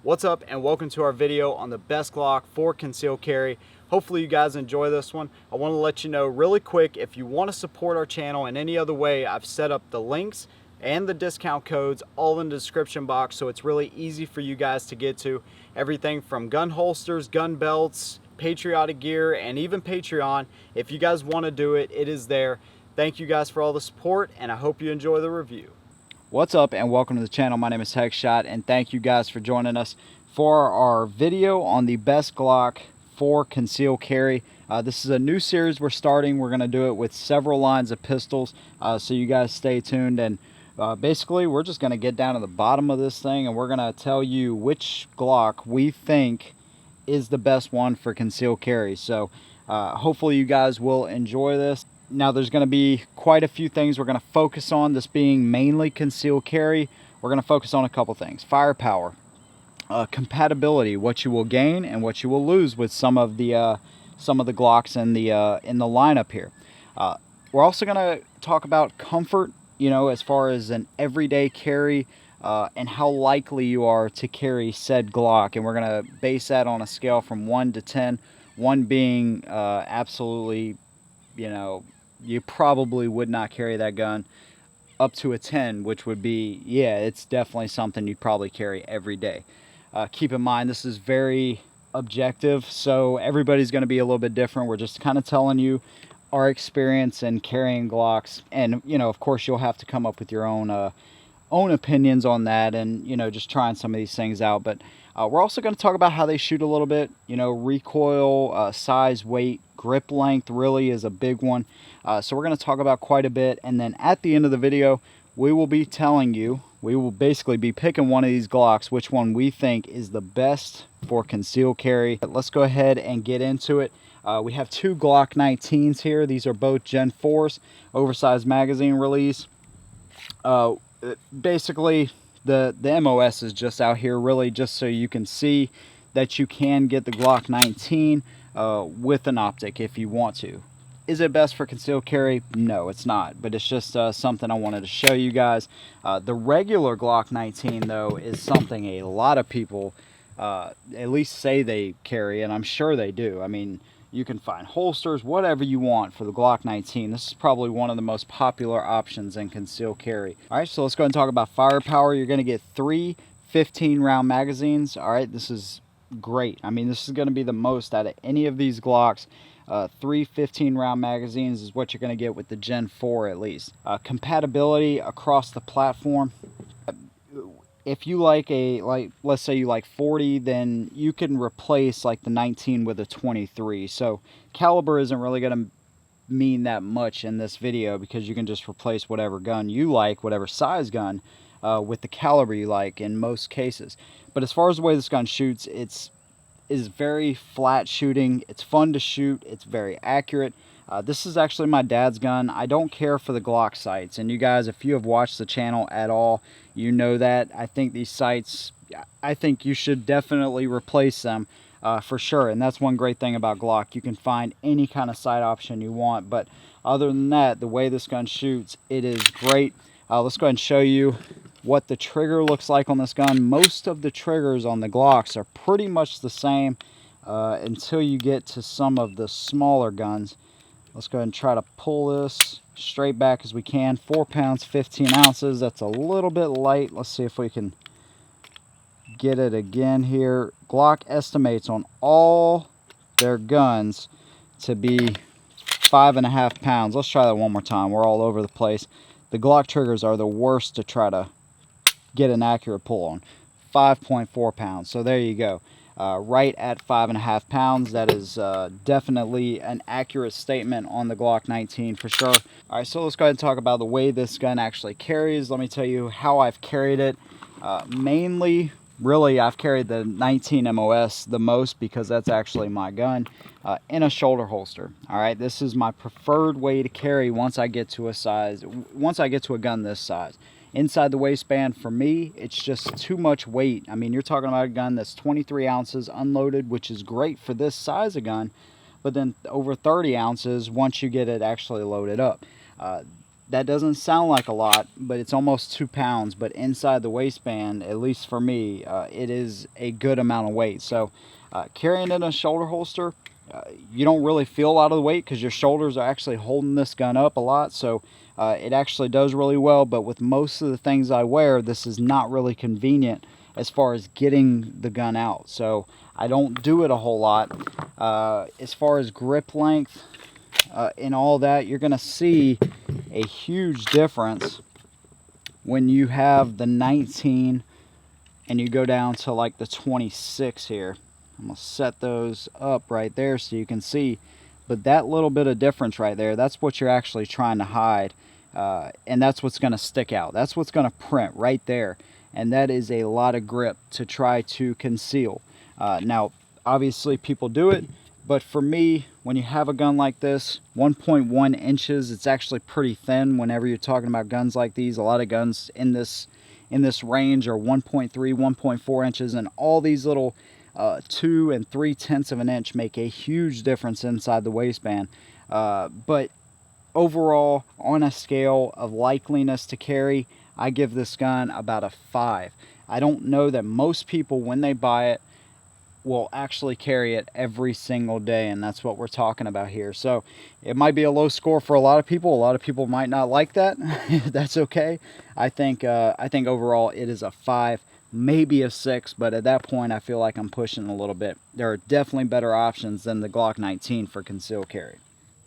What's up and welcome to our video on the best Glock for concealed carry. Hopefully you guys enjoy this one. I want to let you know really quick, if you want to support our channel in any other way, I've set up the links and the discount codes all in the description box, so it's really easy for you guys to get to. Everything from gun holsters, gun belts, patriotic gear, and even Patreon. If you guys want to do it, it is there. Thank you guys for all the support, and I hope you enjoy the review. What's up and welcome to the channel. My name is Heckshot, and thank you guys for joining us for our video on the best Glock for concealed carry. This is a new series we're starting. We're going to do it with several lines of pistols, so you guys stay tuned. And basically we're just going to get down to the bottom of this thing, and we're going to tell you which Glock we think is the best one for concealed carry. So hopefully you guys will enjoy this. Now there's going to be quite a few things we're going to focus on, this being mainly concealed carry. We're going to focus on a couple things: firepower, compatibility, what you will gain and what you will lose with some of the Glocks in the lineup here. We're also going to talk about comfort, you know, as far as an everyday carry, and how likely you are to carry said Glock. And we're going to base that on a scale from 1 to 10, 1 being absolutely, you know, you probably would not carry that gun, up to a 10, which would be, yeah, it's definitely something you'd probably carry every day. Keep in mind, this is very objective, so everybody's going to be a little bit different. We're just kind of telling you our experience in carrying Glocks, and, you know, of course, you'll have to come up with your own opinions on that, and, you know, just trying some of these things out. But we're also going to talk about how they shoot a little bit, you know, recoil, size, weight, grip length really is a big one. So we're going to talk about quite a bit, and then at the end of the video, we will be telling you, we will basically be picking one of these Glocks, which one we think is the best for concealed carry. But let's go ahead and get into it. We have two Glock 19s here. These are both Gen 4s, oversized magazine release. Basically, the MOS is just out here really just so you can see that you can get the Glock 19 with an optic if you want to. Is it best for concealed carry? No, it's not, but it's just something I wanted to show you guys. The regular Glock 19 though is something a lot of people at least say they carry, and I'm sure they do. I mean, you can find holsters, whatever you want for the Glock 19. This is probably one of the most popular options in concealed carry. All right, so let's go ahead and talk about firepower. You're going to get 3 15-round magazines. All right, this is great. I mean, this is going to be the most out of any of these Glocks. 3 15-round magazines is what you're going to get with the Gen 4 at least. Compatibility across the platform. If you like let's say you like 40, then you can replace like the 19 with a 23. So caliber isn't really going to mean that much in this video, because you can just replace whatever gun you like, whatever size gun, with the caliber you like in most cases. But as far as the way this gun shoots, is very flat shooting. It's fun to shoot. It's very accurate. This is actually my dad's gun. I don't care for the Glock Sights, and you guys, if you have watched the channel at all, you know that I think these sights, I think you should definitely replace them for sure. And that's one great thing about Glock. You can find any kind of sight option you want, but other than that, the way this gun shoots, it is great. Let's go ahead and show you what the trigger looks like on this gun. Most of the triggers on the Glocks are pretty much the same until you get to some of the smaller guns. Let's go ahead and try to pull this straight back as we can. 4 pounds 15 ounces. That's a little bit light. Let's see if we can get it again here. Glock estimates on all their guns to be 5.5 pounds. Let's try that one more time. We're all over the place. The Glock triggers are the worst to try to get an accurate pull on. 5.4 pounds. So there you go. Right at 5.5 pounds. That is definitely an accurate statement on the Glock 19 for sure. All right, so let's go ahead and talk about the way this gun actually carries. Let me tell you how I've carried it. Mainly, really, I've carried the 19 MOS the most, because that's actually my gun, in a shoulder holster. All right, this is my preferred way to carry once I get to a gun this size. Inside the waistband, for me, it's just too much weight. I mean, you're talking about a gun that's 23 ounces unloaded, which is great for this size of gun, but then over 30 ounces once you get it actually loaded up. that doesn't sound like a lot, but it's almost 2 pounds. But inside the waistband, at least for me, it is a good amount of weight. So carrying it in a shoulder holster, you don't really feel a lot of the weight because your shoulders are actually holding this gun up a lot. So it actually does really well. But with most of the things I wear, this is not really convenient as far as getting the gun out. So I don't do it a whole lot. As far as grip length and all that, you're going to see a huge difference when you have the 19 and you go down to like the 26 here. I'm going to set those up right there so you can see. But that little bit of difference right there, that's what you're actually trying to hide. And that's what's going to stick out. That's what's going to print right there. And that is a lot of grip to try to conceal. Now, obviously people do it. But for me, when you have a gun like this, 1.1 inches, it's actually pretty thin whenever you're talking about guns like these. A lot of guns in this range are 1.3, 1.4 inches, and all these little 2 and 3/10 of an inch make a huge difference inside the waistband. But overall, on a scale of likeliness to carry, I give this gun about a 5. I don't know that most people, when they buy it, will actually carry it every single day, and that's what we're talking about here. So it might be a low score for a lot of people. A lot of people might not like that. That's okay. I think overall it is a 5, maybe a 6, but at that point I feel like I'm pushing a little bit. There are definitely better options than the Glock 19 for concealed carry.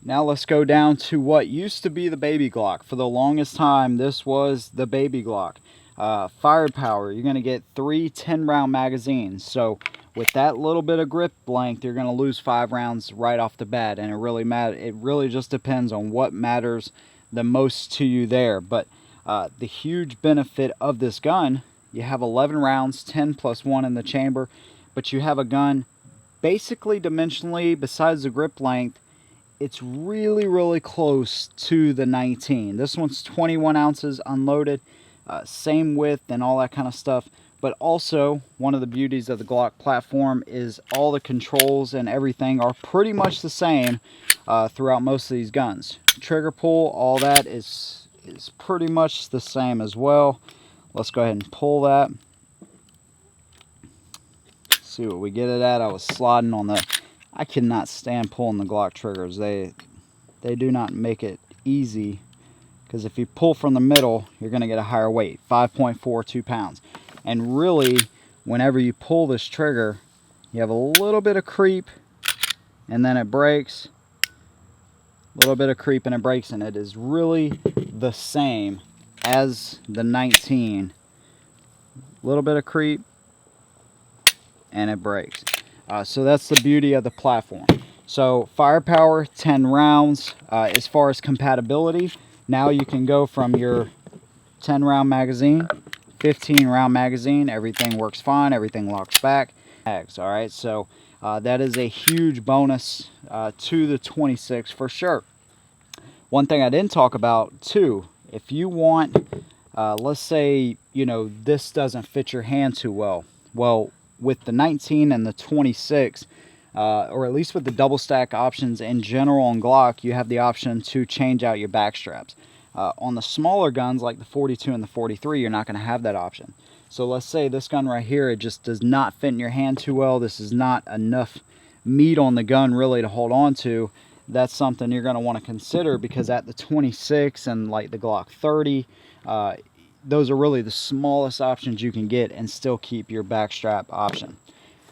Now let's go down to what used to be the baby Glock. For the longest time, this was the baby Glock. Firepower, you're going to get 3 10-round magazines. So with that little bit of grip length, you're going to lose 5 rounds right off the bat, and it really just depends on what matters the most to you there. But the huge benefit of this gun, you have 11 rounds, 10 plus 1 in the chamber, but you have a gun basically dimensionally, besides the grip length, it's really close to the 19. This one's 21 ounces unloaded, same width and all that kind of stuff. But also, one of the beauties of the Glock platform is all the controls and everything are pretty much the same throughout most of these guns. Trigger pull, all that is pretty much the same as well. Let's go ahead and pull that. See what we get it at. I was sliding on the... I cannot stand pulling the Glock triggers. They do not make it easy, because if you pull from the middle, you're going to get a higher weight, 5.42 pounds. And really, whenever you pull this trigger, you have a little bit of creep, and then it breaks. A little bit of creep and it breaks, and it is really the same as the 19. A little bit of creep, and it breaks. So that's the beauty of the platform. So firepower, 10 rounds. As far as compatibility, now you can go from your 10-round magazine, 15-round magazine. Everything works fine. Everything locks back. All right, so that is a huge bonus to the 26 for sure. One thing I didn't talk about too, if you want, let's say, you know, this doesn't fit your hand too well. Well, with the 19 and the 26, or at least with the double stack options in general on Glock, you have the option to change out your back straps. On the smaller guns like the 42 and the 43, you're not going to have that option. So let's say this gun right here, it just does not fit in your hand too well. This is not enough meat on the gun really to hold on to. That's something you're going to want to consider, because at the 26 and like the Glock 30, those are really the smallest options you can get and still keep your backstrap option.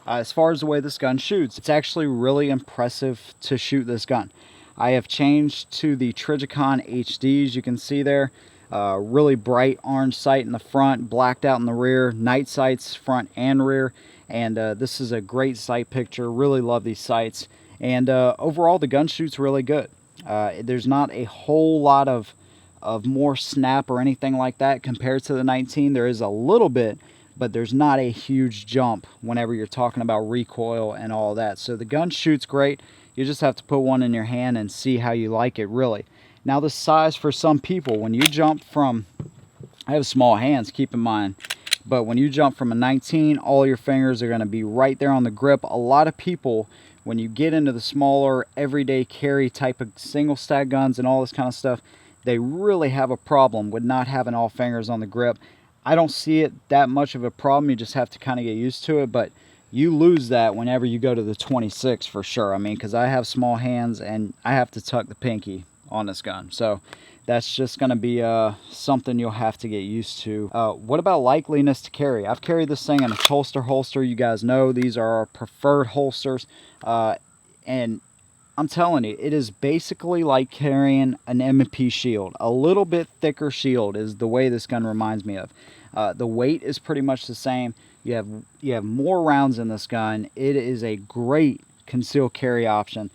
As far as the way this gun shoots, it's actually really impressive to shoot this gun. I have changed to the Trigicon HDs, you can see there. Really bright orange sight in the front, blacked out in the rear, night sights front and rear. And this is a great sight picture. Really love these sights. And overall, the gun shoots really good. There's not a whole lot of more snap or anything like that compared to the 19. There is a little bit, but there's not a huge jump whenever you're talking about recoil and all that. So the gun shoots great. You just have to put one in your hand and see how you like it, really. Now the size for some people, when you jump from, I have small hands, keep in mind, but when you jump from a 19, all your fingers are going to be right there on the grip. A lot of people, when you get into the smaller everyday carry type of single stack guns and all this kind of stuff, they really have a problem with not having all fingers on the grip. I don't see it that much of a problem. You just have to kind of get used to it, but you lose that whenever you go to the 26 for sure. I mean, because I have small hands and I have to tuck the pinky on this gun. So that's just going to be something you'll have to get used to. What about likeliness to carry? I've carried this thing in a holster. You guys know these are our preferred holsters. And I'm telling you, it is basically like carrying an M&P shield. A little bit thicker shield is the way this gun reminds me of. The weight is pretty much the same. You have more rounds in this gun. It is a great concealed carry option.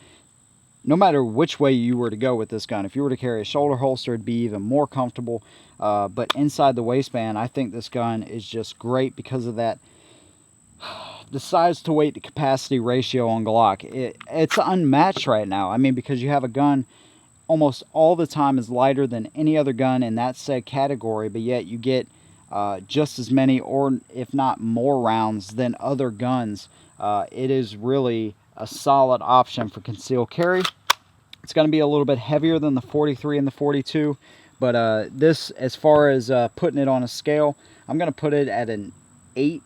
No matter which way you were to go with this gun. If you were to carry a shoulder holster, it'd be even more comfortable. But inside the waistband, I think this gun is just great because of that. The size to weight to capacity ratio on Glock, it's unmatched right now. I mean, because you have a gun almost all the time is lighter than any other gun in that said category, but yet you get just as many, or if not more, rounds than other guns. It is really a solid option for concealed carry. It's going to be a little bit heavier than the 43 and the 42, but this, as far as putting it on a scale, I'm going to put it at an 8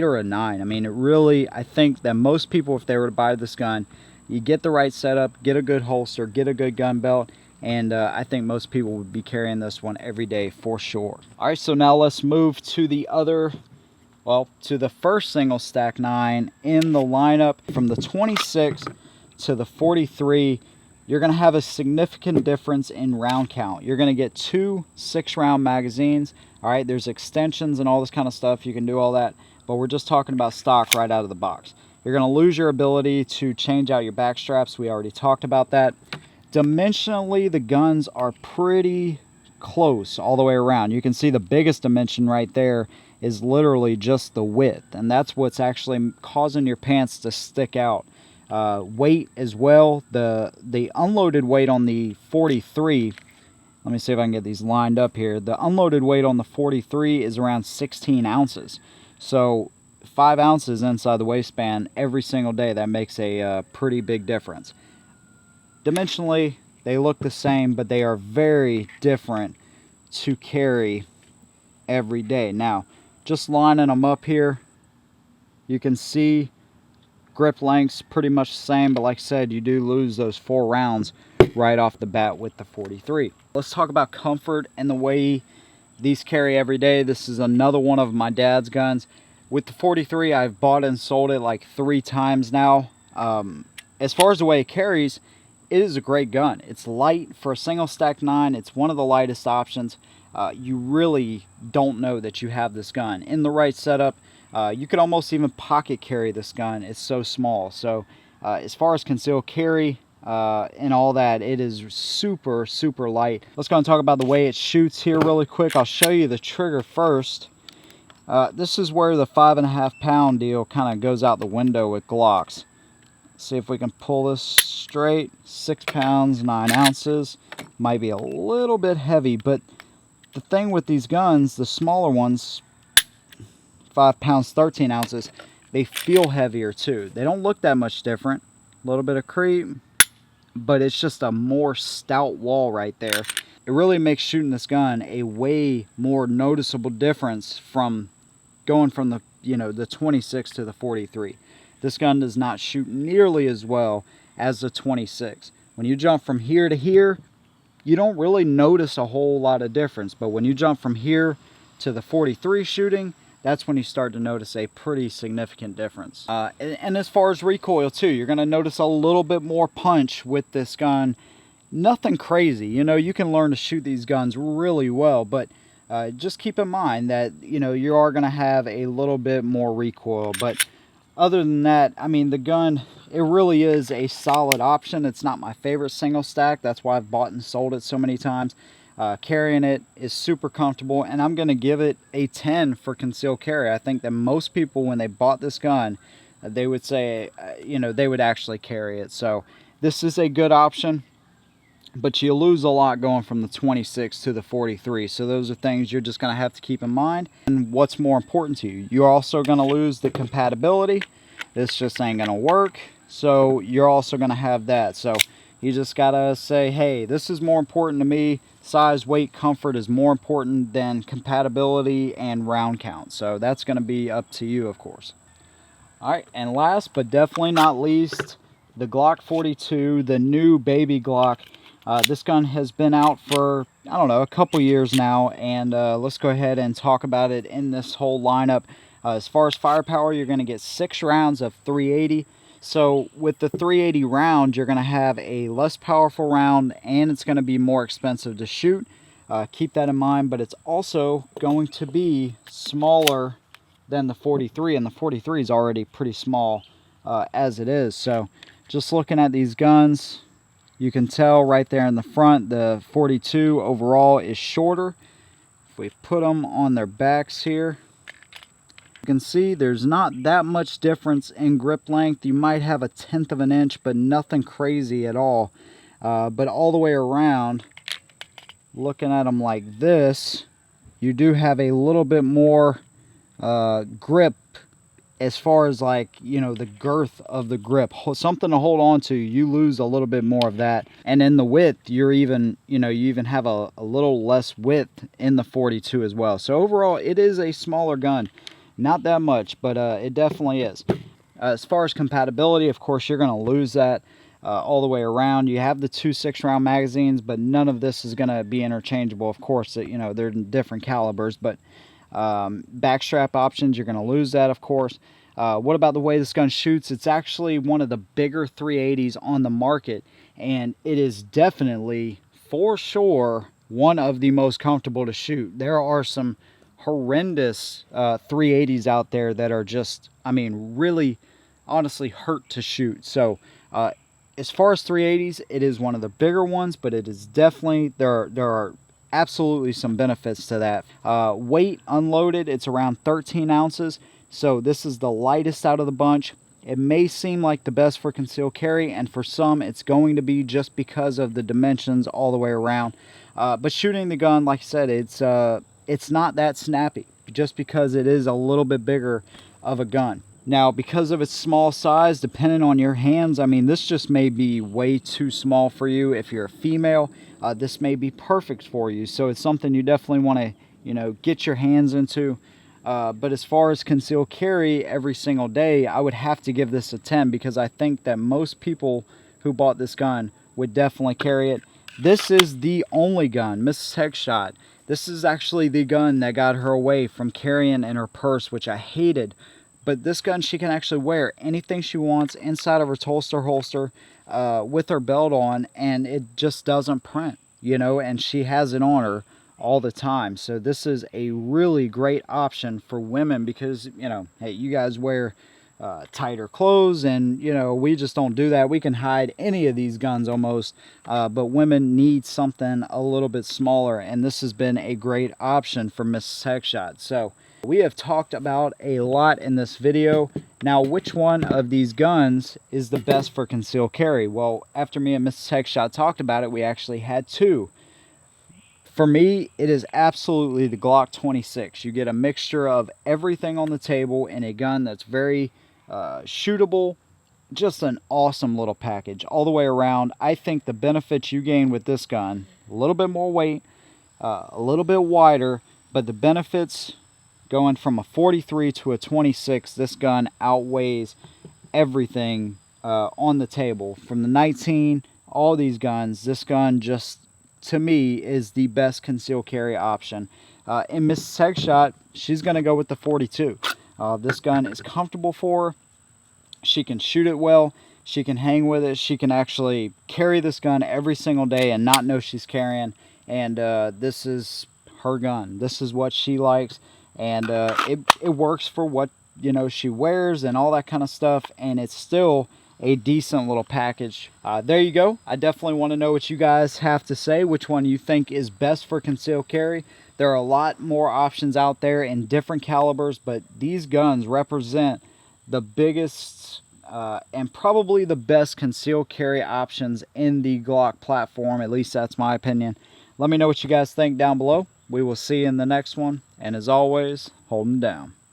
or a 9. I mean, it really, I think that most people, if they were to buy this gun, you get the right setup, get a good holster, get a good gun belt, and I think most people would be carrying this one every day for sure. All right, so now let's move to the other, well, to the first single stack 9 in the lineup. From the 26 to the 43, you're going to have a significant difference in round count. You're going to get 2 6-round magazines. All right, there's extensions and all this kind of stuff. You can do all that, but we're just talking about stock right out of the box. You're going to lose your ability to change out your back straps. We already talked about that. Dimensionally, the guns are pretty close all the way around. You can see the biggest dimension right there is literally just the width, and that's what's actually causing your pants to stick out. Weight as well, the unloaded weight on the 43, let me see if I can get these lined up here. The unloaded weight on the 43 is around 16 ounces. So 5 ounces inside the waistband every single day. That makes a pretty big difference. Dimensionally, they look the same, but they are very different to carry every day. Now, just lining them up here, you can see grip length's pretty much the same, but like I said, you do lose those 4 rounds right off the bat with the 43. Let's talk about comfort and the way these carry every day. This is another one of my dad's guns. With the 43, I've bought and sold it like 3 times now. As far as the way it carries, it is a great gun. It's light for a single stack 9. It's one of the lightest options. You really don't know that you have this gun. In the right setup, you could almost even pocket carry this gun. It's so small. So as far as concealed carry and all that, it is super, super light. Let's go and talk about the way it shoots here really quick. I'll show you the trigger first. This is where the 5.5 pound deal kind of goes out the window with Glocks. See if we can pull this straight. 6 pounds, 9 ounces. Might be a little bit heavy, but the thing with these guns, the smaller ones, 5 pounds, 13 ounces, they feel heavier too. They don't look that much different. A little bit of creep, but it's just a more stout wall right there. It really makes shooting this gun a way more noticeable difference from going from the, the 26 to the 43. This gun does not shoot nearly as well as the 26. When you jump from here to here, you don't really notice a whole lot of difference. But when you jump from here to the 43 shooting, that's when you start to notice a pretty significant difference. And as far as recoil too, you're going to notice a little bit more punch with this gun. Nothing crazy. You can learn to shoot these guns really well, but just keep in mind that, you are going to have a little bit more recoil. But other than that, I mean, the gun, it really is a solid option. It's not my favorite single stack. That's why I've bought and sold it so many times. Carrying it is super comfortable, and I'm going to give it a 10 for concealed carry. I think that most people, when they bought this gun, they would say, they would actually carry it. So this is a good option, but you lose a lot going from the 26 to the 43. So those are things you're just going to have to keep in mind. And what's more important to you, you're also going to lose the compatibility. This just ain't going to work. So you're also going to have that. So You just gotta say, hey, this is more important to me. Size, weight, comfort is more important than compatibility and round count. So that's gonna be up to you, of course. All right, and last but definitely not least, the Glock 42, the new baby Glock. This gun has been out for, I don't know, a couple years now, and let's go ahead and talk about it in this whole lineup. As far as firepower, you're going to get 6 rounds of 380. So with the 380 round, you're going to have a less powerful round, and it's going to be more expensive to shoot. Keep that in mind, but it's also going to be smaller than the 43, and the 43 is already pretty small as it is. So just looking at these guns, you can tell right there in the front, the 42 overall is shorter. If we put them on their backs here, you can see there's not that much difference in grip length. You might have a 1/10 of an inch, but nothing crazy at all. But all the way around, looking at them like this, you do have a little bit more grip as far as, like, you know, the girth of the grip, something to hold on to. You lose a little bit more of that. And in the width, you're even, you know, you even have a little less width in the 42 as well. So overall, it is a smaller gun. Not that much, but it definitely is. As far as compatibility, of course, you're going to lose that all the way around. You have the 2 6-round magazines, but none of this is going to be interchangeable. Of course, you know, they're different calibers, but backstrap options, you're going to lose that, of course. What about the way this gun shoots? It's actually one of the bigger 380s on the market, and it is definitely, for sure, one of the most comfortable to shoot. There are some horrendous 380s out there that are just, I mean, really, honestly hurt to shoot. So as far as 380s, it is one of the bigger ones, but it is definitely, there are absolutely some benefits to that. Weight unloaded, it's around 13 ounces. So this is the lightest out of the bunch. It may seem like the best for concealed carry, and for some it's going to be just because of the dimensions all the way around. But shooting the gun, like I said, it's not that snappy just because it is a little bit bigger of a gun. Now, because of its small size, depending on your hands, I mean, this just may be way too small for you. If you're a female, this may be perfect for you. So it's something you definitely want to, you know, get your hands into. But as far as concealed carry every single day, I would have to give this a 10, because I think that most people who bought this gun would definitely carry it. This is the only gun, Mrs. Headshot. This is actually the gun that got her away from carrying in her purse, which I hated. But this gun, she can actually wear anything she wants inside of her holster with her belt on, and it just doesn't print, you know, and she has it on her all the time. So this is a really great option for women, because, you know, hey, you guys wear tighter clothes, and, you know, we just don't do that. We can hide any of these guns almost, but women need something a little bit smaller, and this has been a great option for Mrs. Headshot. So we have talked about a lot in this video. Now, which one of these guns is the best for concealed carry? Well, after me and Mrs. Headshot talked about it, we actually had two. For me, it is absolutely the Glock 26. You get a mixture of everything on the table in a gun that's very shootable. Just an awesome little package all the way around. I think the benefits you gain with this gun, a little bit more weight, a little bit wider, but the benefits going from a 43 to a 26, this gun outweighs everything on the table. From the 19, all these guns, this gun just, to me, is the best concealed carry option. And Mrs. Headshot, she's going to go with the 42. This gun is comfortable for her. She can shoot it well. She can hang with it. She can actually carry this gun every single day and not know she's carrying. And this is her gun. This is what she likes. And it works for what, you know, she wears and all that kind of stuff. And it's still a decent little package. There you go. I definitely want to know what you guys have to say, which one you think is best for concealed carry. There are a lot more options out there in different calibers, but these guns represent the biggest and probably the best concealed carry options in the Glock platform. At least that's my opinion. Let me know what you guys think down below. We will see you in the next one. And as always, hold them down.